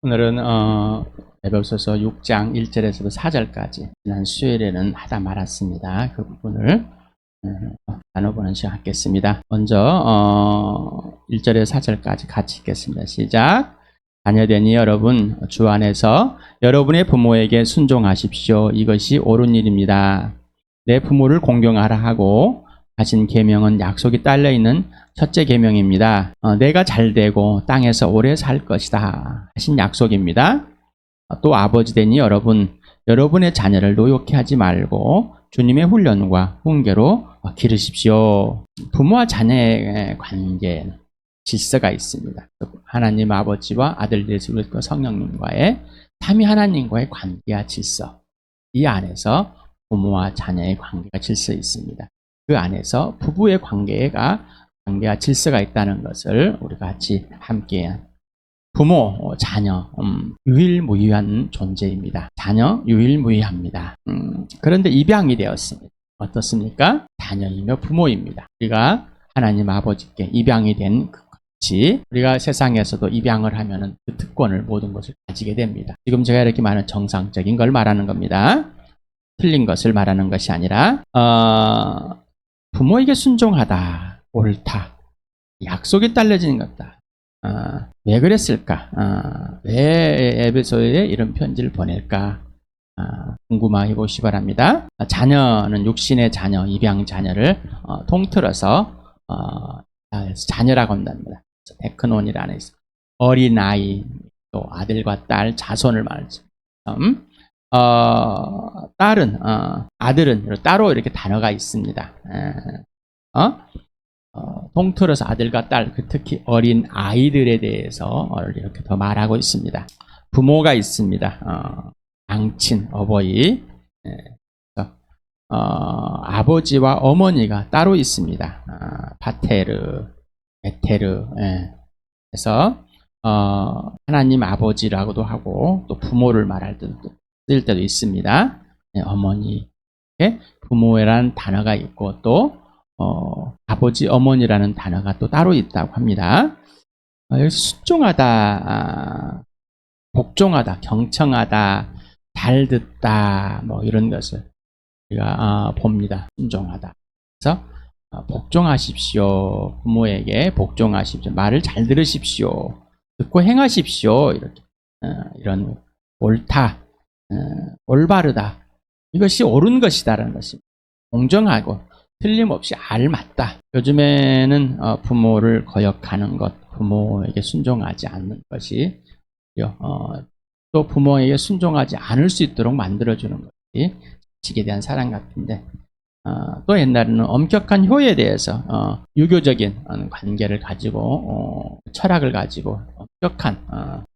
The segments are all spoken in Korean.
오늘은 에베소서 6장 1절에서부터 4절까지 지난 수요일에는 하다 말았습니다. 그 부분을 나눠보는 시간 갖겠습니다. 먼저 1절에서 4절까지 같이 읽겠습니다. 시작. 자녀되니 여러분 주 안에서 여러분의 부모에게 순종하십시오. 이것이 옳은 일입니다. 내 부모를 공경하라 하고 하신 계명은 약속이 딸려있는 첫째 계명입니다. 내가 잘되고 땅에서 오래 살 것이다 하신 약속입니다. 또 아버지 되니 여러분의 자녀를 노엽게 하지 말고 주님의 훈련과 훈계로 기르십시오. 부모와 자녀의 관계에 질서가 있습니다. 하나님 아버지와 아들 예수 그리스도 성령님과의 삼위 하나님과의 관계와 질서, 이 안에서 부모와 자녀의 관계가 질서 있습니다. 그 안에서 부부의 관계와 질서가 있다는 것을 우리가 같이 함께 부모, 자녀, 유일무이한 존재입니다. 자녀 유일무이합니다. 그런데 입양이 되었습니다. 어떻습니까? 자녀이며 부모입니다. 우리가 하나님 아버지께 입양이 된 같이 우리가 세상에서도 입양을 하면은 그 특권을 모든 것을 가지게 됩니다. 지금 제가 이렇게 많은 정상적인 걸 말하는 겁니다. 틀린 것을 말하는 것이 아니라 부모에게 순종하다, 옳다, 약속이 딸려지는 것다. 왜 그랬을까? 왜 에베소에 이런 편지를 보낼까? 궁금해 보시기 바랍니다. 자녀는 육신의 자녀, 입양 자녀를 통틀어서 자녀라고 한답니다. 데크논이라는 어린아이, 또 아들과 딸, 자손을 말하죠. 딸은, 아들은 따로 이렇게 단어가 있습니다. 통틀어서 아들과 딸, 특히 어린 아이들에 대해서 이렇게 더 말하고 있습니다. 부모가 있습니다. 양친, 어버이, 아버지와 어머니가 따로 있습니다. 파테르, 에테르, 그래서 하나님 아버지라고도 하고 또 부모를 말할 때도 쓸 때도 있습니다. 어머니, 부모라는 단어가 있고 또 아버지, 어머니라는 단어가 또 따로 있다고 합니다. 여기서 순종하다, 복종하다, 경청하다, 잘 듣다, 뭐 이런 것을 우리가 봅니다. 순종하다. 그래서 복종하십시오. 부모에게 복종하십시오. 말을 잘 들으십시오. 듣고 행하십시오. 이렇게 이런 옳다, 올바르다. 이것이 옳은 것이다라는 것입니다. 공정하고 틀림없이 알맞다. 요즘에는 부모를 거역하는 것, 부모에게 순종하지 않는 것이 또 부모에게 순종하지 않을 수 있도록 만들어주는 것이 자식에 대한 사랑 같은데 또 옛날에는 엄격한 효에 대해서 유교적인 관계를 가지고 철학을 가지고 엄격한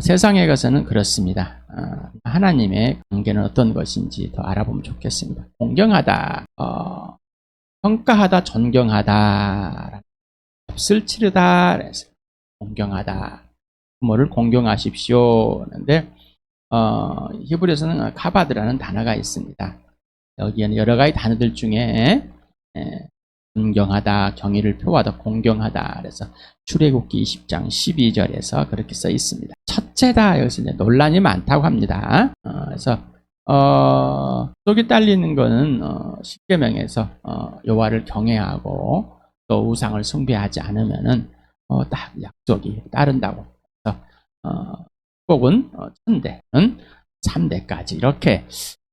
세상에 가서는 그렇습니다. 하나님의 관계는 어떤 것인지 더 알아보면 좋겠습니다. 공경하다, 평가하다, 존경하다, 값을 치르다, 그래서 공경하다, 부모를 공경하십시오. 그런데 히브리서는 카바드라는 단어가 있습니다. 여기에는 여러 가지 단어들 중에 존경하다, 경의를 표하다, 공경하다. 그래서 출애굽기 20장 12절에서 그렇게 써 있습니다. 첫째다. 여기서 이제 논란이 많다고 합니다. 그래서 속이 딸리는 거는 십계명에서 여호와를 경외하고 또 우상을 숭배하지 않으면은 딱 약속이 따른다고. 그래서 꼭은 천대는 3대까지 이렇게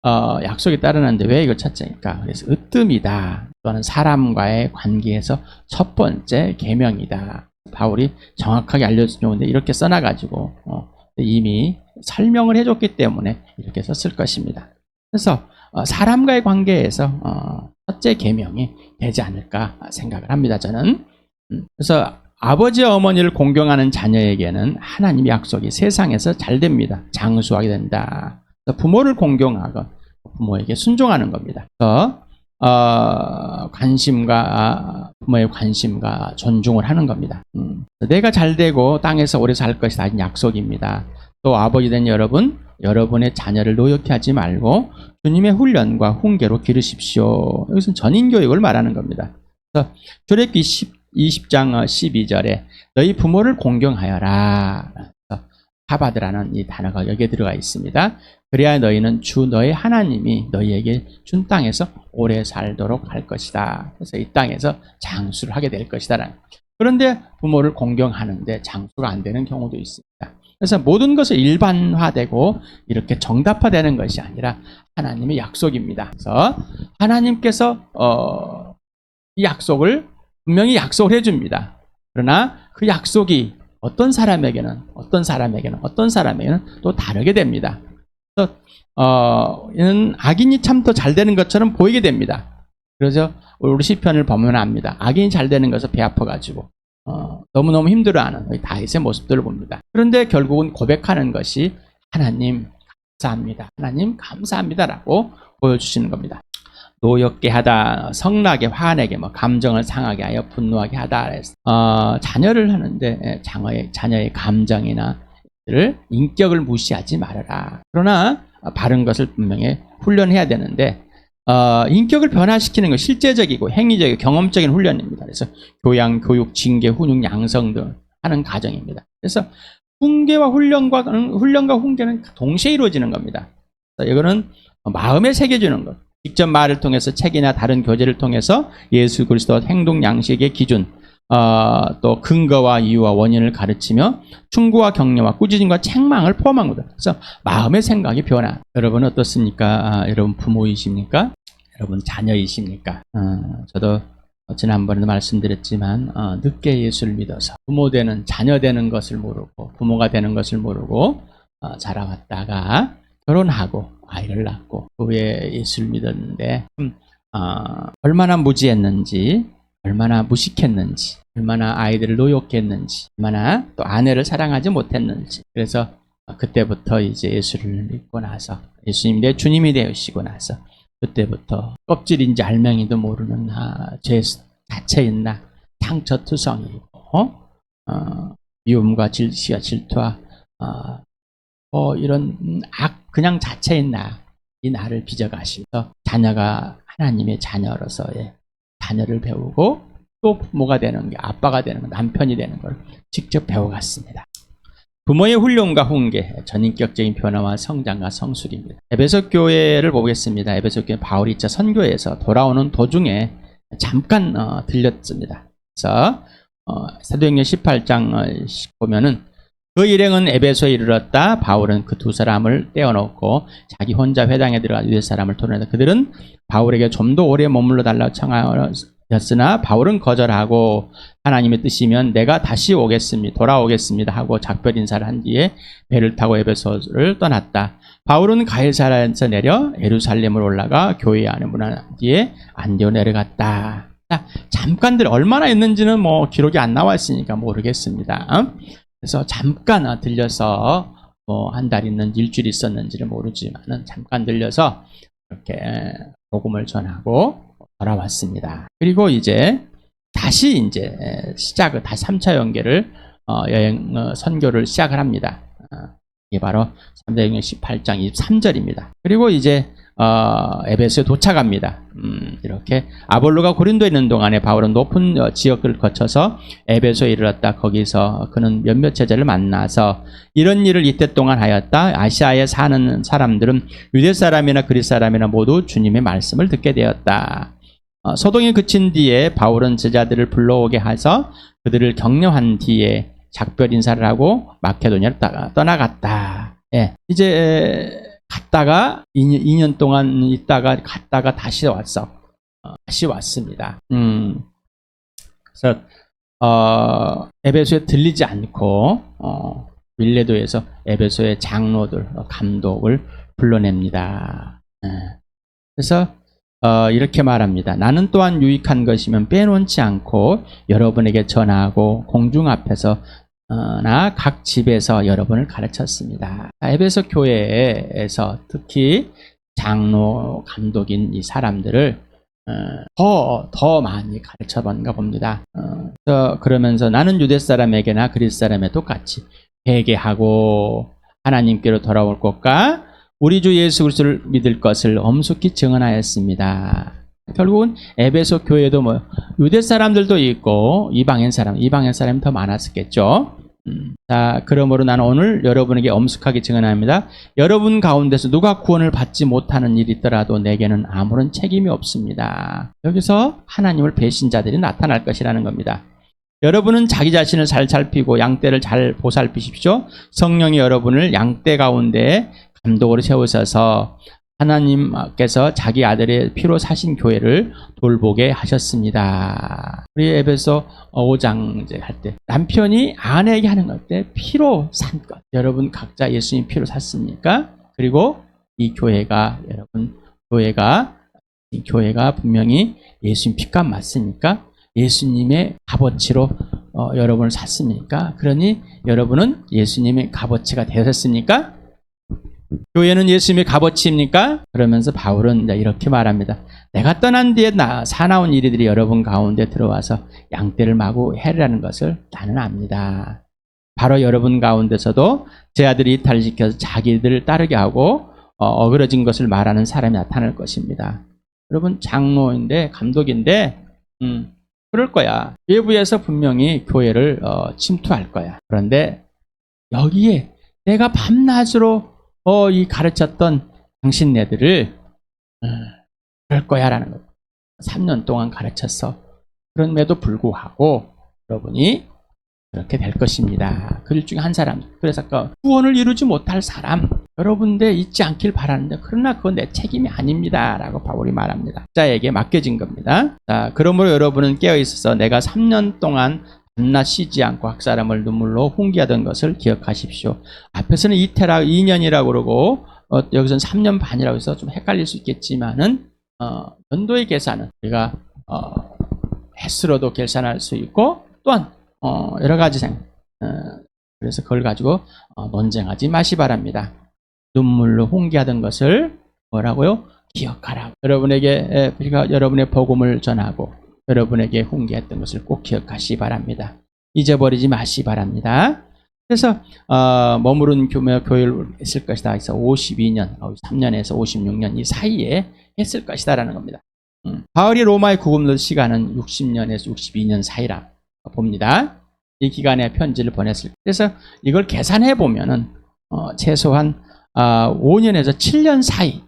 약속이 따르는데 왜 이걸 첫째니까? 그래서 으뜸이다. 또는 사람과의 관계에서 첫 번째 계명이다. 바울이 정확하게 알려주는데 이렇게 써놔가지고 이미 설명을 해줬기 때문에 이렇게 썼을 것입니다. 그래서 사람과의 관계에서 첫째 계명이 되지 않을까 생각을 합니다. 저는. 그래서 아버지 어머니를 공경하는 자녀에게는 하나님의 약속이 세상에서 잘 됩니다. 장수하게 된다. 부모를 공경하고 부모에게 순종하는 겁니다. 그래서 부모의 관심과 존중을 하는 겁니다. 내가 잘되고 땅에서 오래 살 것이다. 약속입니다. 또 아버지 된 여러분의 자녀를 노엽게 하지 말고 주님의 훈련과 훈계로 기르십시오. 여기서는 전인교육을 말하는 겁니다. 그래서 출애굽기 20장 12절에 너희 부모를 공경하여라. 하바드라는 이 단어가 여기에 들어가 있습니다. 그래야 너희는 주 너희 하나님이 너희에게 준 땅에서 오래 살도록 할 것이다. 그래서 이 땅에서 장수를 하게 될 것이다. 그런데 부모를 공경하는데 장수가 안 되는 경우도 있습니다. 그래서 모든 것을 일반화되고 이렇게 정답화되는 것이 아니라 하나님의 약속입니다. 그래서 하나님께서 이 약속을 분명히 약속을 해줍니다. 그러나 그 약속이 어떤 사람에게는 또 다르게 됩니다. 그래서 이는 악인이 참 더 잘 되는 것처럼 보이게 됩니다. 그래서 우리 시편을 보면 압니다. 악인이 잘 되는 것을 배 아파가지고 너무너무 힘들어하는 다윗의 모습들을 봅니다. 그런데 결국은 고백하는 것이 하나님 감사합니다. 하나님 감사합니다라고 보여주시는 겁니다. 노엽게 하다, 성나게, 화내게, 감정을 상하게 하여 분노하게 하다. 자녀를 하는데 자녀의 감정이나 인격을 무시하지 말아라. 그러나 바른 것을 분명히 훈련해야 되는데 인격을 변화시키는 건 실제적이고 행위적이고 경험적인 훈련입니다. 그래서 교양, 교육, 징계, 훈육, 양성 등 하는 과정입니다. 그래서 훈계와 훈련과 훈계는 동시에 이루어지는 겁니다. 이거는 마음에 새겨주는 것. 직접 말을 통해서 책이나 다른 교재를 통해서 예수 그리스도 행동 양식의 기준, 또 근거와 이유와 원인을 가르치며 충고와 격려와 꾸짖음과 책망을 포함한 거다. 그래서 마음의 생각이 변화. 여러분 어떻습니까? 여러분 부모이십니까? 여러분 자녀이십니까? 저도 지난번에도 말씀드렸지만 늦게 예수를 믿어서 부모 되는 자녀 되는 것을 모르고 부모가 되는 것을 모르고 자라왔다가 결혼하고 아이를 낳고 그 후에 예수를 믿었는데 얼마나 무지했는지, 얼마나 무식했는지, 얼마나 아이들을 노역했는지, 얼마나 또 아내를 사랑하지 못했는지. 그래서 그때부터 이제 예수를 믿고 나서 예수님이 내 주님이 되시고 나서 그때부터 껍질인지 알맹이도 모르는 죄 자체인 나 상처투성이고 미움과 질투와 이런 그냥 자체인 이 나를 빚어가셔서 자녀가 하나님의 자녀로서의 자녀를 배우고 또 부모가 되는 게 아빠가 되는 거, 남편이 되는 걸 직접 배워갔습니다. 부모의 훈련과 훈계, 전인격적인 변화와 성장과 성숙입니다. 에베소 교회를 보겠습니다. 에베소 교회 바울이 선교에서 돌아오는 도중에 잠깐 들렸습니다. 그래서 사도행전 18장 보면은 그 일행은 에베소에 이르렀다. 바울은 그 두 사람을 떼어놓고 자기 혼자 회당에 들어가 유대 사람을 토론했다. 그들은 바울에게 좀 더 오래 머물러 달라고 청하였으나 바울은 거절하고 하나님의 뜻이면 내가 다시 돌아오겠습니다 하고 작별 인사를 한 뒤에 배를 타고 에베소를 떠났다. 바울은 가이사랴에서 내려 예루살렘으로 올라가 교회 안에 문안 뒤에 안디오 내려갔다. 잠깐들 얼마나 있는지는 기록이 안 나와 있으니까 모르겠습니다. 그래서 잠깐 들려서 한 달 있는지 일주일 있었는지를 모르지만은 잠깐 들려서 이렇게 복음을 전하고 돌아왔습니다. 그리고 이제 다시 다시 3차 연계를 선교를 시작을 합니다. 이게 바로 사도행전 18장 23절입니다. 그리고 이제 에베소에 도착합니다. 이렇게 아볼로가 고린도에 있는 동안에 바울은 높은 지역을 거쳐서 에베소에 이르렀다. 거기서 그는 몇몇 제자를 만나서 이런 일을 이때 동안 하였다. 아시아에 사는 사람들은 유대 사람이나 그리스 사람이나 모두 주님의 말씀을 듣게 되었다. 소동이 그친 뒤에 바울은 제자들을 불러오게 해서 그들을 격려한 뒤에 작별 인사를 하고 마케도니아로 떠나갔다. 예, 이제 갔다가 2년 동안 있다가 갔다가 다시 왔습니다. 그래서 에베소에 들리지 않고 밀레도에서 에베소의 장로들, 감독을 불러냅니다. 그래서 이렇게 말합니다. 나는 또한 유익한 것이면 빼놓지 않고 여러분에게 전하고 공중 앞에서 나 각 집에서 여러분을 가르쳤습니다. 에베소 교회에서 특히 장로, 감독인 이 사람들을 더 많이 가르쳐봤는가 봅니다. 그러면서 나는 유대 사람에게나 그리스 사람에 똑같이 회개하고 하나님께로 돌아올 것과 우리 주 예수 그리스도를 믿을 것을 엄숙히 증언하였습니다. 결국은 에베소 교회도 유대 사람들도 있고 이방인 사람이 더 많았었겠죠. 자, 그러므로 나는 오늘 여러분에게 엄숙하게 증언합니다. 여러분 가운데서 누가 구원을 받지 못하는 일이 있더라도 내게는 아무런 책임이 없습니다. 여기서 하나님을 배신자들이 나타날 것이라는 겁니다. 여러분은 자기 자신을 잘 살피고 양떼를 잘 보살피십시오. 성령이 여러분을 양떼 가운데 감독으로 세우셔서 하나님께서 자기 아들의 피로 사신 교회를 돌보게 하셨습니다. 우리 에베소 5장 이제 할 때 남편이 아내에게 하는 것 때 피로 산 것. 여러분 각자 예수님 피로 샀습니까? 그리고 이 교회가 여러분 교회가 분명히 예수님 피값 맞습니까? 예수님의 값어치로 여러분을 샀습니까? 그러니 여러분은 예수님의 값어치가 되셨습니까? 교회는 예수님의 값어치입니까? 그러면서 바울은 이렇게 말합니다. 내가 떠난 뒤에 사나운 이리들이 여러분 가운데 들어와서 양떼를 마구 해리라는 것을 나는 압니다. 바로 여러분 가운데서도 제 아들이 이탈을 시켜서 자기들을 따르게 하고 어그러진 것을 말하는 사람이 나타날 것입니다. 여러분 장로인데 감독인데 그럴 거야. 외부에서 분명히 교회를 침투할 거야. 그런데 여기에 내가 밤낮으로 이 가르쳤던 당신네들을 그럴 거야라는 거예요. 3년 동안 가르쳤어. 그럼에도 불구하고 여러분이 그렇게 될 것입니다. 그 일 중에 한 사람. 그래서 아까 구원을 이루지 못할 사람 여러분들 잊지 않길 바라는데 그러나 그건 내 책임이 아닙니다. 라고 바울이 말합니다. 자에게 맡겨진 겁니다. 자, 그러므로 여러분은 깨어있어서 내가 3년 동안 밤낮 쉬지 않고 각 사람을 눈물로 훈계하던 것을 기억하십시오. 앞에서는 이태라 2년이라고 그러고 여기서는 3년 반이라고 해서 좀 헷갈릴 수 있겠지만은 연도의 계산은 우리가 횟수로도 계산할 수 있고 또한 여러 가지 그래서 그걸 가지고 논쟁하지 마시 바랍니다. 눈물로 훈계하던 것을 뭐라고요? 기억하라. 여러분에게 우리가 여러분의 복음을 전하고 여러분에게 훈계했던 것을 꼭 기억하시 바랍니다. 잊어버리지 마시 바랍니다. 그래서 머무른 교회를 했을 것이다. 그래서 52년, 3년에서 56년 이 사이에 했을 것이다라는 겁니다. 바울이 로마에 구금된 시간은 60년에서 62년 사이라 봅니다. 이 기간에 편지를 보냈을 때. 그래서 이걸 계산해 보면은 최소한 5년에서 7년 사이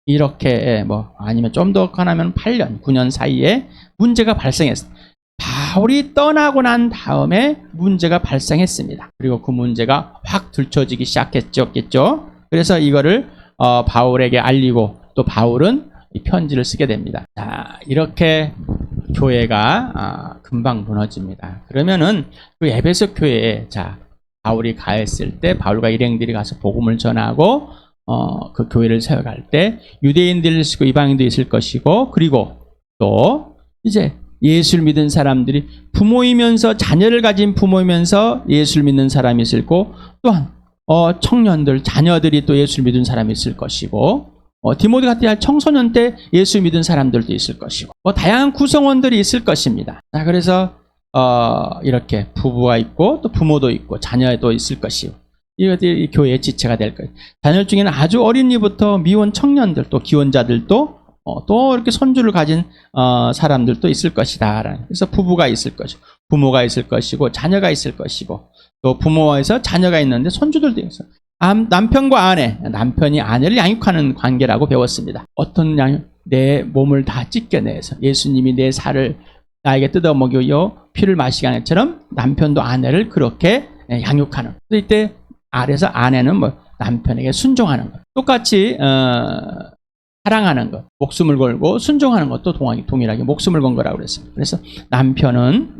이렇게 아니면 좀 더 가나면 8년, 9년 사이에 문제가 발생했습니다. 바울이 떠나고 난 다음에 문제가 발생했습니다. 그리고 그 문제가 확 들춰지기 시작했죠. 그래서 이거를 바울에게 알리고 또 바울은 이 편지를 쓰게 됩니다. 자, 이렇게 교회가 금방 무너집니다. 그러면은 그 에베소 교회에 바울이 가했을 때 바울과 일행들이 가서 복음을 전하고 그 교회를 세워갈 때 유대인들이 있고 이방인도 있을 것이고 그리고 또 이제 예수를 믿은 사람들이 부모이면서 자녀를 가진 부모이면서 예수를 믿는 사람이 있을 거고 또한 청년들 자녀들이 또 예수를 믿은 사람이 있을 것이고 디모데 같은 청소년 때 예수 믿은 사람들도 있을 것이고 다양한 구성원들이 있을 것입니다. 자, 그래서 이렇게 부부가 있고 또 부모도 있고 자녀도 있을 것이고 이것들이 교회의 지체가 될 거예요. 자녀 중에는 아주 어린이부터 미혼 청년들 또 기혼자들도 또 이렇게 손주를 가진 사람들도 있을 것이다. 그래서 부부가 있을 것이고 부모가 있을 것이고 자녀가 있을 것이고 또 부모에서 자녀가 있는데 손주들도 있어요. 남편과 아내, 남편이 아내를 양육하는 관계라고 배웠습니다. 어떤 내 몸을 다 찢겨내서 예수님이 내 살을 나에게 뜯어먹여 피를 마시게 하는 것처럼 남편도 아내를 그렇게 양육하는. 이때 아래서 아내는 남편에게 순종하는 것. 똑같이 사랑하는 것, 목숨을 걸고 순종하는 것도 동일하게 목숨을 건 거라고 그랬습니다. 그래서 남편은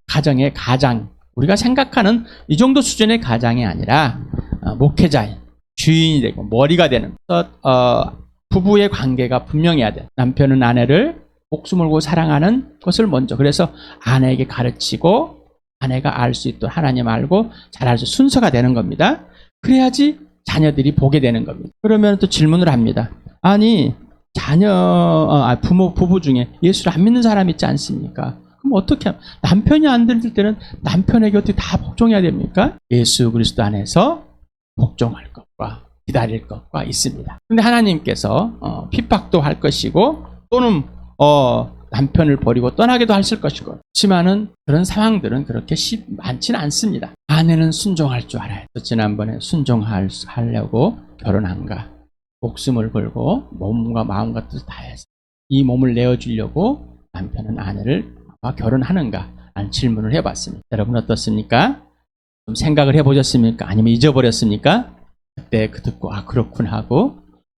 가정의 가장, 우리가 생각하는 이 정도 수준의 가장이 아니라 목회자인, 주인이 되고 머리가 되는 부부의 관계가 분명해야 돼. 남편은 아내를 목숨을 걸고 사랑하는 것을 먼저. 그래서 아내에게 가르치고 아내가 알 수 있도록 하나님 알고 잘할 수 순서가 되는 겁니다. 그래야지 자녀들이 보게 되는 겁니다. 그러면 또 질문을 합니다. 아니 부부 중에 예수를 안 믿는 사람 있지 않습니까? 그럼 어떻게 남편이 안 들을 때는 남편에게 어떻게 다 복종해야 됩니까? 예수 그리스도 안에서 복종할 것과 기다릴 것과 있습니다. 근데 하나님께서 핍박도 할 것이고 또는 남편을 버리고 떠나기도 했을 것이고, 그렇지만은 그런 상황들은 그렇게 많지는 않습니다. 아내는 순종할 줄 알아요. 지난번에 순종하려고 결혼한가, 목숨을 걸고 몸과 마음과 뜻을 다해서 이 몸을 내어주려고 남편은 아내를 결혼하는가 라는 질문을 해봤습니다. 여러분 어떻습니까? 좀 생각을 해보셨습니까? 아니면 잊어버렸습니까? 그때 듣고 그렇군 하고,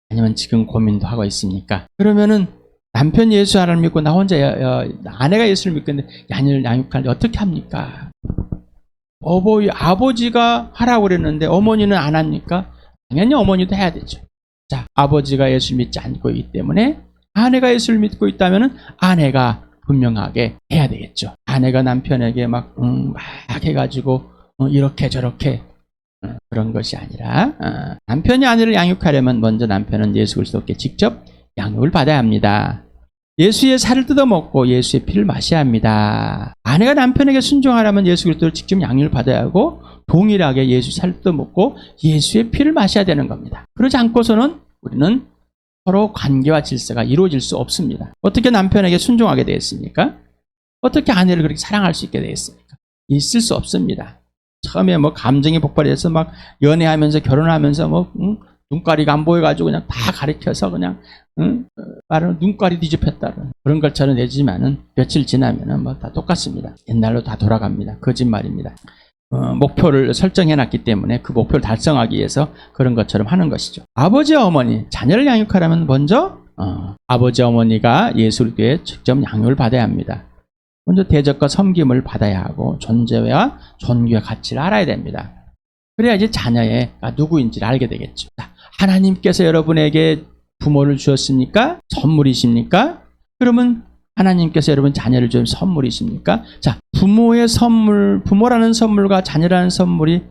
아니면 지금 고민도 하고 있습니까? 그러면은 남편 예수 하나를 믿고 나 혼자 아내가 예수를 믿고 있는데 자녀를 양육하는데 어떻게 합니까? 아버지가 하라고 그랬는데 어머니는 안 합니까? 당연히 어머니도 해야 되죠. 자, 아버지가 예수를 믿지 않고 있기 때문에 아내가 예수를 믿고 있다면 아내가 분명하게 해야 되겠죠. 아내가 남편에게 막 해가지고 이렇게 저렇게 그런 것이 아니라, 남편이 아내를 양육하려면 먼저 남편은 예수 그리스도께 직접 양육을 받아야 합니다. 예수의 살을 뜯어먹고 예수의 피를 마셔야 합니다. 아내가 남편에게 순종하려면 예수 그리스도를 직접 양육을 받아야 하고 동일하게 예수 살을 뜯어먹고 예수의 피를 마셔야 되는 겁니다. 그러지 않고서는 우리는 서로 관계와 질서가 이루어질 수 없습니다. 어떻게 남편에게 순종하게 되겠습니까? 어떻게 아내를 그렇게 사랑할 수 있게 되겠습니까? 있을 수 없습니다. 처음에 감정이 폭발해서 막 연애하면서 결혼하면서 눈가리가 안 보여가지고 그냥 다 가리켜서 그냥 말은 눈가리 뒤집혔다는 그런 것처럼 되지만은 며칠 지나면은 다 똑같습니다. 옛날로 다 돌아갑니다. 거짓말입니다. 목표를 설정해놨기 때문에 그 목표를 달성하기 위해서 그런 것처럼 하는 것이죠. 아버지와 어머니, 자녀를 양육하려면 먼저 아버지 어머니가 예수께 직접 양육을 받아야 합니다. 먼저 대접과 섬김을 받아야 하고 존재와 존귀와 가치를 알아야 됩니다. 그래야 이제 자녀가 누구인지를 알게 되겠죠. 하나님께서 여러분에게 부모를 주었습니까? 선물이십니까? 그러면 하나님께서 여러분 자녀를 준 선물이십니까? 자, 부모의 선물, 부모라는 선물과 자녀라는 선물이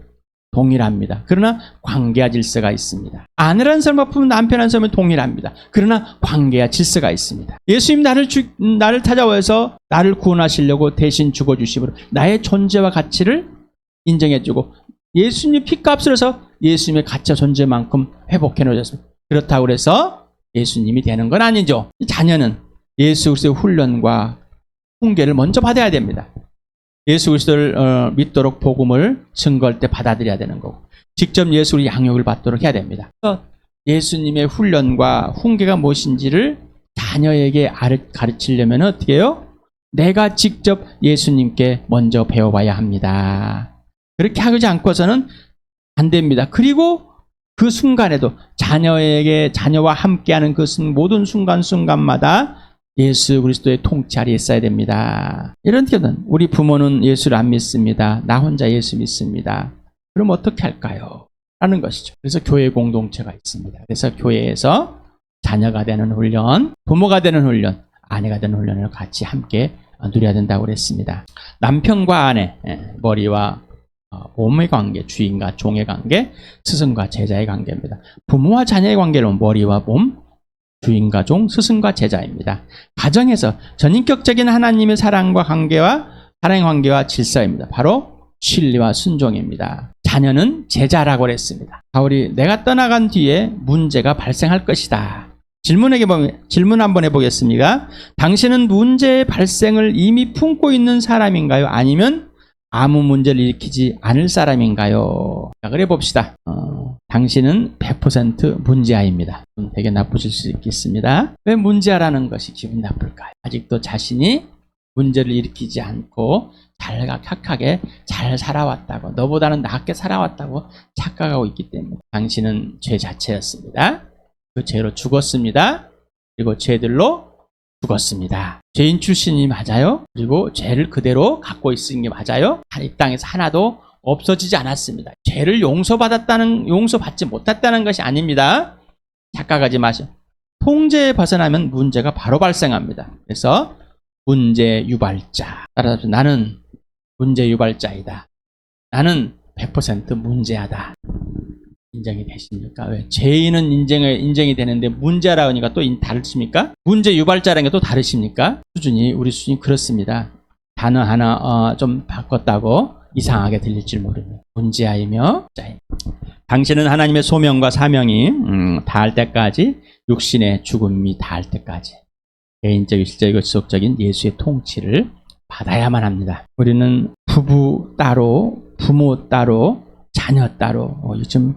동일합니다. 그러나 관계와 질서가 있습니다. 아내라는 선물과 남편이라는 선물은 동일합니다. 그러나 관계와 질서가 있습니다. 예수님 나를 찾아와서 나를 구원하시려고 대신 죽어주심으로 나의 존재와 가치를 인정해주고 예수님 피값을 해서 예수님의 가치와 존재만큼 회복해 놓으셨습니다. 그렇다고 해서 예수님이 되는 건 아니죠. 자녀는 예수 그리스도의 훈련과 훈계를 먼저 받아야 됩니다. 예수 그리스도를 믿도록 복음을 증거할 때 받아들여야 되는 거고, 직접 예수의 양육을 받도록 해야 됩니다. 그래서 예수님의 훈련과 훈계가 무엇인지를 자녀에게 가르치려면 어떻게 해요? 내가 직접 예수님께 먼저 배워봐야 합니다. 그렇게 하지 않고서는 안 됩니다. 그리고 그 순간에도 자녀와 함께하는 그 모든 순간순간마다 예수 그리스도의 통치 아래에 있어야 됩니다. 이런 때는 우리 부모는 예수를 안 믿습니다. 나 혼자 예수 믿습니다. 그럼 어떻게 할까요? 라는 것이죠. 그래서 교회 공동체가 있습니다. 그래서 교회에서 자녀가 되는 훈련, 부모가 되는 훈련, 아내가 되는 훈련을 같이 함께 누려야 된다고 그랬습니다. 남편과 아내, 머리와 몸의 관계, 주인과 종의 관계, 스승과 제자의 관계입니다. 부모와 자녀의 관계는 머리와 몸, 주인과 종, 스승과 제자입니다. 가정에서 전인격적인 하나님의 사랑의 관계와 질서입니다. 바로 진리와 순종입니다. 자녀는 제자라고 그랬습니다. 바울이 내가 떠나간 뒤에 문제가 발생할 것이다. 질문 한번 해보겠습니다. 당신은 문제의 발생을 이미 품고 있는 사람인가요? 아니면 아무 문제를 일으키지 않을 사람인가요? 생각을 해봅시다. 당신은 100% 문제아입니다. 되게 나쁘실 수 있겠습니다. 왜 문제아라는 것이 기분 나쁠까요? 아직도 자신이 문제를 일으키지 않고 착하게 잘 살아왔다고, 너보다는 낫게 살아왔다고 착각하고 있기 때문에 당신은 죄 자체였습니다. 그 죄로 죽었습니다. 그리고 죄들로 죽었습니다. 죄인 출신이 맞아요. 그리고 죄를 그대로 갖고 있는 게 맞아요. 이 땅에서 하나도 없어지지 않았습니다. 죄를 용서받지 못했다는 것이 아닙니다. 착각하지 마세요. 통제에 벗어나면 문제가 바로 발생합니다. 그래서 문제 유발자. 따라서 나는 문제 유발자이다. 나는 100% 문제하다. 인정이 되십니까? 왜? 죄인은 인정이 되는데 문제라고 하니까 또 다르십니까? 문제 유발자라는 게 또 다르십니까? 우리 수준이 그렇습니다. 단어 하나 좀 바꿨다고 이상하게 들릴 줄 모릅니다. 문제아이며 자인. 당신은 하나님의 소명과 사명이 다할 때까지, 육신의 죽음이 다할 때까지 개인적이고 실제이고 지속적인 예수의 통치를 받아야만 합니다. 우리는 부부 따로, 부모 따로, 자녀 따로 요즘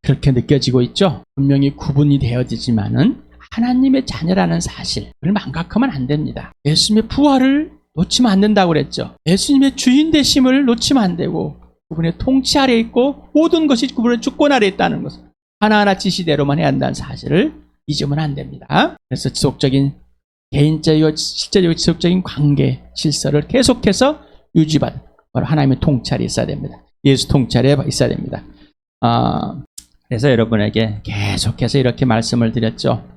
그렇게 느껴지고 있죠. 분명히 구분이 되어지지만은 하나님의 자녀라는 사실을 망각하면 안 됩니다. 예수님의 부활을 놓치면 안 된다고 그랬죠. 예수님의 주인 되심을 놓치면 안 되고 그분의 통치 아래에 있고 모든 것이 그분의 주권 아래에 있다는 것을 하나하나 지시대로만 해야 한다는 사실을 잊으면 안 됩니다. 그래서 지속적인 개인적이고 실제적이고 지속적인 관계 질서를 계속해서 유지받는 바로 하나님의 통찰이 있어야 됩니다. 예수 통찰이 있어야 됩니다. 그래서 여러분에게 계속해서 이렇게 말씀을 드렸죠.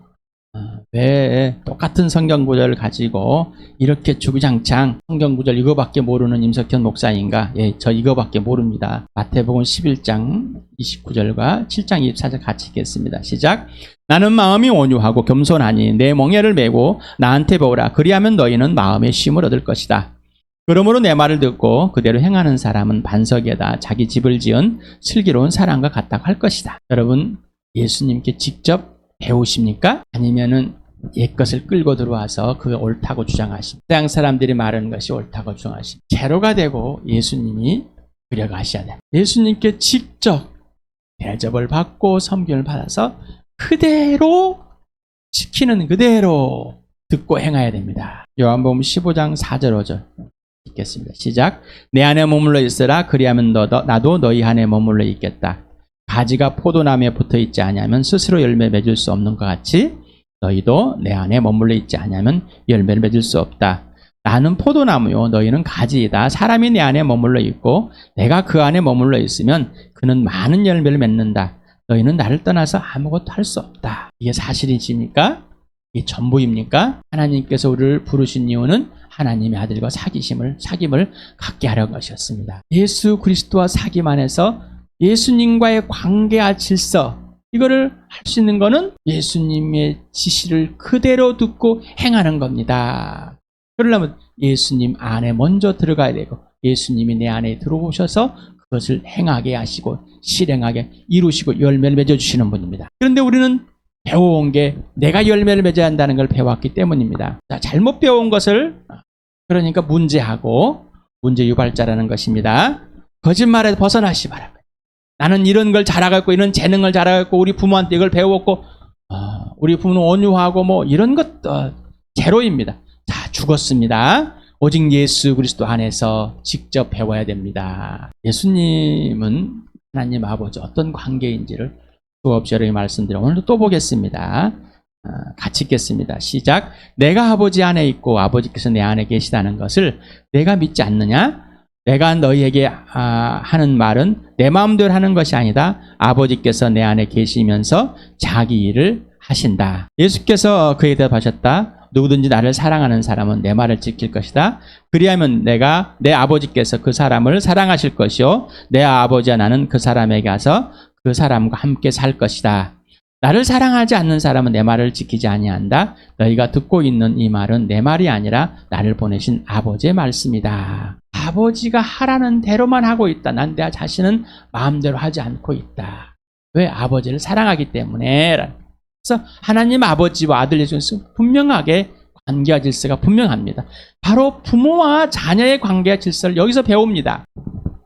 왜 똑같은 성경 구절을 가지고 이렇게 주구장창 성경 구절 이거밖에 모르는 임석현 목사인가? 예, 저 이거밖에 모릅니다. 마태복음 11장 29절과 7장 24절 같이 읽겠습니다. 시작. 나는 마음이 온유하고 겸손하니 내 멍에를 메고 나한테 배우라. 그리하면 너희는 마음의 쉼을 얻을 것이다. 그러므로 내 말을 듣고 그대로 행하는 사람은 반석에다 자기 집을 지은 슬기로운 사람과 같다고 할 것이다. 여러분 예수님께 직접 배우십니까? 아니면은 옛것을 끌고 들어와서 그게 옳다고 주장하십니까? 서양 사람들이 말하는 것이 옳다고 주장하십니까? 제로가 되고 예수님이 그려가셔야 돼요. 예수님께 직접 대접을 받고 섬김을 받아서 그대로 지키는 그대로 듣고 행해야 됩니다. 요한복음 15장 4절 5절 읽겠습니다. 시작. 내 안에 머물러 있으라. 그리하면 나도 너희 안에 머물러 있겠다. 가지가 포도나무에 붙어있지 아니하면 스스로 열매 맺을 수 없는 것 같이 너희도 내 안에 머물러 있지 아니하면 열매를 맺을 수 없다. 나는 포도나무요 너희는 가지이다. 사람이 내 안에 머물러 있고 내가 그 안에 머물러 있으면 그는 많은 열매를 맺는다. 너희는 나를 떠나서 아무것도 할 수 없다. 이게 사실이십니까? 이게 전부입니까? 하나님께서 우리를 부르신 이유는 하나님의 아들과 사귐을 갖게 하려는 것이었습니다. 예수 그리스도와 사귐 안에서 예수님과의 관계와 질서 이거를 할 수 있는 것은 예수님의 지시를 그대로 듣고 행하는 겁니다. 그러려면 예수님 안에 먼저 들어가야 되고 예수님이 내 안에 들어오셔서 그것을 행하게 하시고 실행하게 이루시고 열매를 맺어주시는 분입니다. 그런데 우리는 배워온 게 내가 열매를 맺어야 한다는 걸 배웠기 때문입니다. 자, 잘못 배워온 것을 그러니까 문제 유발자라는 것입니다. 거짓말에서 벗어나시 바랍니다. 나는 이런 걸 잘하고 이런 재능을 잘하고 우리 부모한테 이걸 배웠고 우리 부모는 온유하고 뭐 이런 것 제로입니다. 다 죽었습니다. 오직 예수 그리스도 안에서 직접 배워야 됩니다. 예수님은 하나님 아버지 어떤 관계인지를 수없이 여러분이 말씀드려 오늘도 또 보겠습니다. 같이 읽겠습니다. 시작. 내가 아버지 안에 있고 아버지께서 내 안에 계시다는 것을 내가 믿지 않느냐? 내가 너희에게 하는 말은 내 마음대로 하는 것이 아니다. 아버지께서 내 안에 계시면서 자기 일을 하신다. 예수께서 그에 대답하셨다. 누구든지 나를 사랑하는 사람은 내 말을 지킬 것이다. 그리하면 내 아버지께서 그 사람을 사랑하실 것이요 내 아버지와 나는 그 사람에게 가서 그 사람과 함께 살 것이다. 나를 사랑하지 않는 사람은 내 말을 지키지 아니한다. 너희가 듣고 있는 이 말은 내 말이 아니라 나를 보내신 아버지의 말씀이다. 아버지가 하라는 대로만 하고 있다. 난 내 자신은 마음대로 하지 않고 있다. 왜? 아버지를 사랑하기 때문에. 그래서 하나님 아버지와 아들 예수는 분명하게 관계와 질서가 분명합니다. 바로 부모와 자녀의 관계와 질서를 여기서 배웁니다.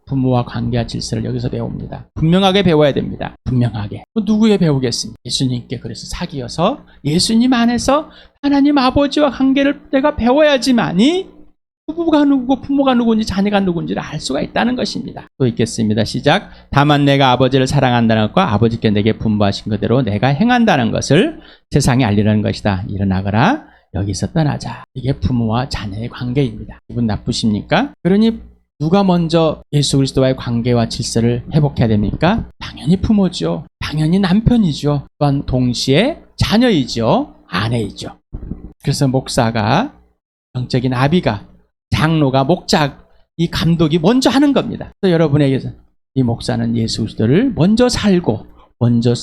부모와 관계와 질서를 여기서 배웁니다. 분명하게 배워야 됩니다. 분명하게. 누구에 배우겠습니까? 예수님께 그래서 사귀어서 예수님 안에서 하나님 아버지와 관계를 내가 배워야지만이 부부가 누구고 부모가 누군지 자녀가 누군지를 알 수가 있다는 것입니다. 또 읽겠습니다. 시작. 다만 내가 아버지를 사랑한다는 것과 아버지께 내게 분부하신 그대로 내가 행한다는 것을 세상에 알리라는 것이다. 일어나거라. 여기서 떠나자. 이게 부모와 자녀의 관계입니다. 기분 나쁘십니까? 그러니 누가 먼저 예수 그리스도와의 관계와 질서를 회복해야 됩니까? 당연히 부모죠. 당연히 남편이죠. 또한 동시에 자녀이죠. 아내이죠. 그래서 목사가, 영적인 아비가, 장로가, 목자, 이 감독이 먼저 하는 겁니다. 그래서 여러분에게서 이 목사는 예수 그리스도를 먼저 살고 먼저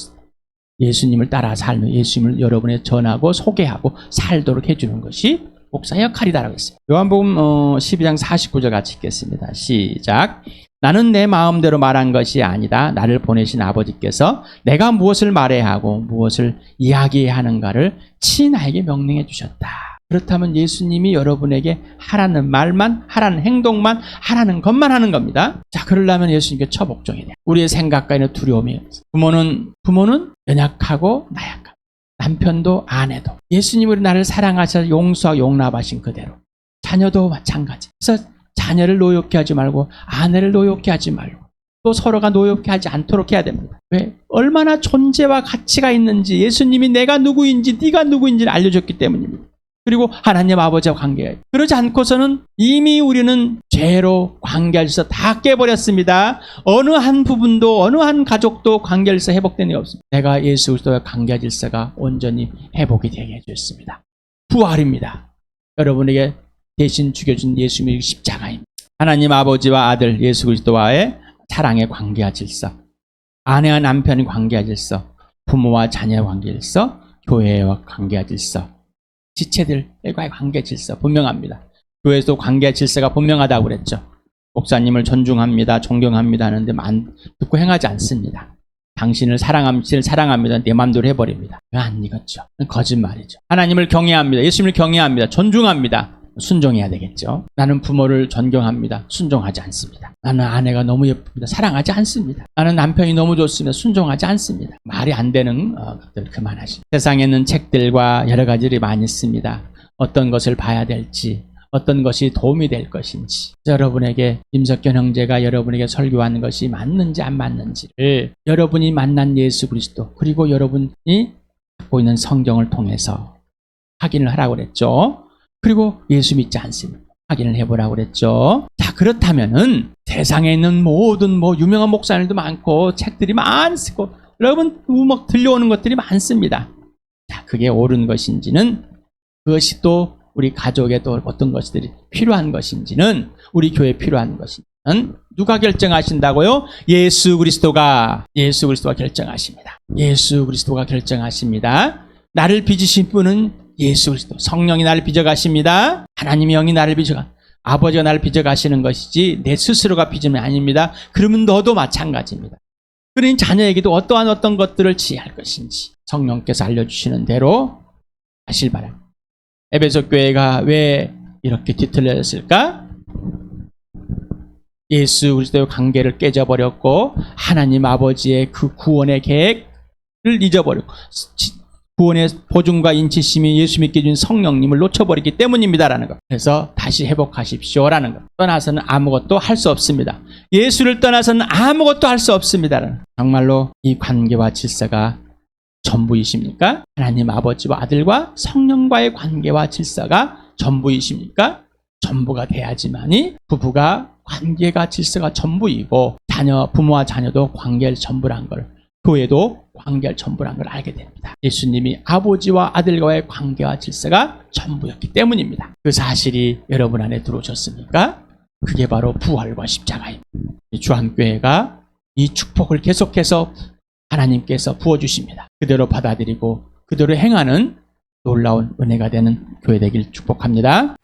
예수님을 따라 살며 예수님을 여러분에 전하고 소개하고 살도록 해주는 것이 목사 역할이다라고 했어요. 요한복음 12장 49절 같이 읽겠습니다. 시작. 나는 내 마음대로 말한 것이 아니다. 나를 보내신 아버지께서 내가 무엇을 말해야 하고 무엇을 이야기해야 하는가를 친히 나에게 명령해 주셨다. 그렇다면 예수님이 여러분에게 하라는 말만, 하라는 행동만, 하라는 것만 하는 겁니다. 자, 그러려면 예수님께 처복종이 돼요. 우리의 생각과 있는 두려움이 부모는 연약하고 나약하고 남편도 아내도 예수님이 나를 사랑하셔서 용서하고 용납하신 그대로 자녀도 마찬가지. 그래서 자녀를 노엽게 하지 말고 아내를 노엽게 하지 말고 또 서로가 노엽게 하지 않도록 해야 됩니다. 왜? 얼마나 존재와 가치가 있는지 예수님이 내가 누구인지 네가 누구인지를 알려줬기 때문입니다. 그리고 하나님 아버지와 관계해요. 그러지 않고서는 이미 우리는 죄로 관계할서 다 깨버렸습니다. 어느 한 부분도 어느 한 가족도 관계할서 회복된 일 없습니다. 내가 예수 그리스도와 관계 질서가 온전히 회복이 되게 해주셨습니다. 부활입니다. 여러분에게 대신 죽여준 예수님의 십자가입니다. 하나님 아버지와 아들 예수 그리스도와의 사랑의 관계와 질서, 아내와 남편의 관계와 질서, 부모와 자녀의 관계 질서, 교회와 관계와 질서, 지체들과의 관계 질서 분명합니다. 교회에서도 관계 질서가 분명하다고 그랬죠. 목사님을 존중합니다, 존경합니다 하는데 듣고 행하지 않습니다. 당신을 사랑합니다. 내 맘대로 해버립니다. 왜 안 익었죠? 거짓말이죠. 하나님을 경외합니다. 예수님을 경외합니다. 존중합니다. 순종해야 되겠죠. 나는 부모를 존경합니다. 순종하지 않습니다. 나는 아내가 너무 예쁩니다. 사랑하지 않습니다. 나는 남편이 너무 좋습니다. 순종하지 않습니다. 말이 안 되는 것들 그만하시고. 세상에는 책들과 여러 가지들이 많이 있습니다. 어떤 것을 봐야 될지, 어떤 것이 도움이 될 것인지, 여러분에게 임석견 형제가 여러분에게 설교하는 것이 맞는지 안 맞는지를 여러분이 만난 예수 그리스도 그리고 여러분이 갖고 있는 성경을 통해서 확인을 하라고 그랬죠. 그리고 예수 믿지 않습니다. 확인을 해보라고 그랬죠. 자, 그렇다면은 세상에 있는 모든 유명한 목사님도 많고 책들이 많고 여러분 막 들려오는 것들이 많습니다. 자, 그게 옳은 것인지는 그것이 또 우리 가족에 또 어떤 것들이 필요한 것인지는 우리 교회에 필요한 것인지는 누가 결정하신다고요? 예수 그리스도가 결정하십니다. 예수 그리스도가 결정하십니다. 나를 빚으신 분은 예수 그리스도, 성령이 나를 빚어가십니다. 하나님의 영이 나를 아버지가 나를 빚어가시는 것이지 내 스스로가 빚으면 아닙니다. 그러면 너도 마찬가지입니다. 그러니 자녀에게도 어떤 것들을 지혜할 것인지 성령께서 알려주시는 대로 하실 바랍니다. 에베소 교회가 왜 이렇게 뒤틀려졌을까? 예수 그리스도의 관계를 깨져버렸고 하나님 아버지의 그 구원의 계획을 잊어버렸고 구원의 보증과 인치심이 예수 믿게 준 성령님을 놓쳐버리기 때문입니다라는 것. 그래서 다시 회복하십시오라는 것. 떠나서는 아무것도 할 수 없습니다. 예수를 떠나서는 아무것도 할 수 없습니다라는 것. 정말로 이 관계와 질서가 전부이십니까? 하나님 아버지와 아들과 성령과의 관계와 질서가 전부이십니까? 전부가 돼야지만이 부부가 관계가 질서가 전부이고 부모와 자녀도 관계를 전부란 걸, 교회도 관계할 전부란 걸 알게 됩니다. 예수님이 아버지와 아들과의 관계와 질서가 전부였기 때문입니다. 그 사실이 여러분 안에 들어오셨습니까? 그게 바로 부활과 십자가입니다. 주한교회가 이 축복을 계속해서 하나님께서 부어주십니다. 그대로 받아들이고 그대로 행하는 놀라운 은혜가 되는 교회 되길 축복합니다.